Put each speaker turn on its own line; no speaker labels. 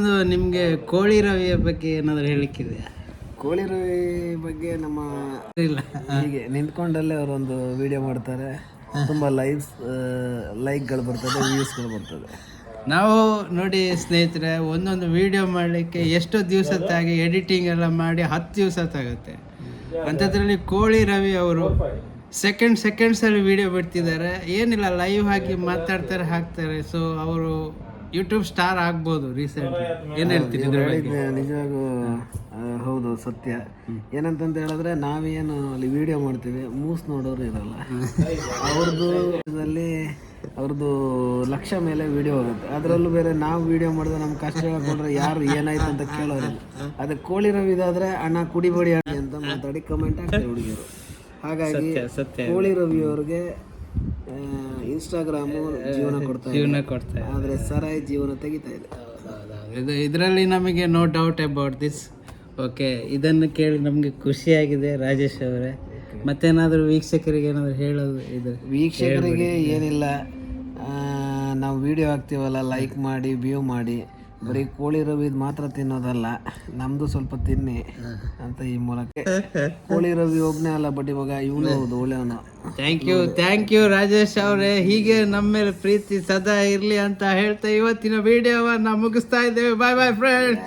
ಇನ್ನೊಂದು ನಿಮಗೆ ಕೋಳಿ ರವಿಯ ಬಗ್ಗೆ ಏನಾದರೂ ಹೇಳಿಕ್ಕಿದೆ?
ಕೋಳಿ ರವಿ ಬಗ್ಗೆ ನಮ್ಮ
ಇಲ್ಲ,
ಹೀಗೆ ನಿಂತ್ಕೊಂಡಲ್ಲೇ ಅವರೊಂದು ವಿಡಿಯೋ ಮಾಡ್ತಾರೆ, ತುಂಬ ಲೈಕ್ಗಳು ಬರ್ತದೆ, ವ್ಯೂಸ್ಗಳು ಬರ್ತದೆ.
ನಾವು ನೋಡಿ ಸ್ನೇಹಿತರೆ, ಒಂದೊಂದು ವಿಡಿಯೋ ಮಾಡಲಿಕ್ಕೆ ಎಷ್ಟು ದಿವಸ ತಾಗಿ ಎಡಿಟಿಂಗ್ ಎಲ್ಲ ಮಾಡಿ 10 ದಿವಸ ತಾಗುತ್ತೆ. ಅಂಥದ್ರಲ್ಲಿ ಕೋಳಿ ರವಿ ಅವರು ಸೆಕೆಂಡ್ಸಲ್ಲಿ ವಿಡಿಯೋ ಬಿಡ್ತಿದ್ದಾರೆ. ಏನಿಲ್ಲ, ಲೈವ್ ಆಗಿ ಮಾತಾಡ್ತಾರೆ, ಹಾಕ್ತಾರೆ. ಸೊ ಅವರು ಯೂಟ್ಯೂಬ್ ಸ್ಟಾರ್ ಆಗ್ಬೋದು ರೀಸೆಂಟ್ಲಿ. ಏನು ಹೇಳ್ತೀನಿ ಇದ್ರ ಬಗ್ಗೆ?
ನಿಜವಾಗೂ ಹೌದು, ಸತ್ಯ. ಏನಂತಂತ ಹೇಳಿದ್ರೆ, ನಾವೇನು ಅಲ್ಲಿ ವಿಡಿಯೋ ಮಾಡ್ತೀವಿ, ಮೂಸ್ ನೋಡೋರು ಇರಲ್ಲ. ಅವ್ರದ್ದು ಲಕ್ಷ ಮೇಲೆ ವಿಡಿಯೋ ಹೋಗುತ್ತೆ. ಅದರಲ್ಲೂ ಬೇರೆ ನಾವು ವಿಡಿಯೋ ಮಾಡಿದ್ರೆ ನಮ್ಮ ಕಷ್ಟ ಹೇಳ್ಕೊಂಡ್ರೆ ಯಾರು ಏನಾಯ್ತು ಅಂತ ಕೇಳೋರಿಲ್ಲ. ಅದಕ್ಕೆ ಕೋಳಿ ರವಿ ಇದಾದ್ರೆ ಅಣ್ಣ ಕುಡಿಬೇಡಿ ಅಣ್ಣ ಅಂತ ಮಾತಾಡಿ ಕಮೆಂಟ್ ಆಗ್ತಾರೆ ಹುಡುಗಿಯರು. ಹಾಗಾಗಿ ಕೋಳಿ ರವಿ ಅವ್ರಿಗೆ ಇನ್ಸ್ಟಾಗ್ರಾಮು ಜೀವನ ಕೊಡ್ತಾ ಆದರೆ ಸರಾಯಿ ಜೀವನ ತೆಗಿತಾ ಇದೆ.
ಇದರಲ್ಲಿ ನಮಗೆ no doubt about this. Okay, ಇದನ್ನು ಕೇಳಿ ನಮಗೆ ಖುಷಿಯಾಗಿದೆ ರಾಜೇಶ್ ಅವರೇ. ಮತ್ತೇನಾದರೂ ವೀಕ್ಷಕರಿಗೆ ಏನಾದರೂ ಹೇಳೋದು ಇದೆ?
ವೀಕ್ಷಕರಿಗೆ ಏನಿಲ್ಲ, ನಾವು ವಿಡಿಯೋ ಹಾಕ್ತೀವಲ್ಲ, ಲೈಕ್ ಮಾಡಿ, ವ್ಯೂ ಮಾಡಿ. ಬರೀ ಕೋಳಿ ರವಿದ್ ಮಾತ್ರ ತಿನ್ನೋದಲ್ಲ, ನಮ್ಮದು ಸ್ವಲ್ಪ ತಿನ್ನಿ ಅಂತ ಈ ಮೂಲಕ. ಕೋಳಿ ರವಿ ಒಬ್ಬನೇ ಅಲ್ಲ, ಬಟ್ ಇವಾಗ ಇವನು ಹೌದು ಒಳ್ಳೆಯವನು.
ಥ್ಯಾಂಕ್ ಯು ರಾಜೇಶ್ ಅವರೇ. ಹೀಗೆ ನಮ್ಮ ಮೇಲೆ ಪ್ರೀತಿ ಸದಾ ಇರಲಿ ಅಂತ ಹೇಳ್ತಾ ಇವತ್ತಿನ ವಿಡಿಯೋವನ್ನು ಮುಗಿಸ್ತಾ ಇದ್ದೇವೆ. ಬಾಯ್ ಬಾಯ್ ಫ್ರೆಂಡ್ಸ್.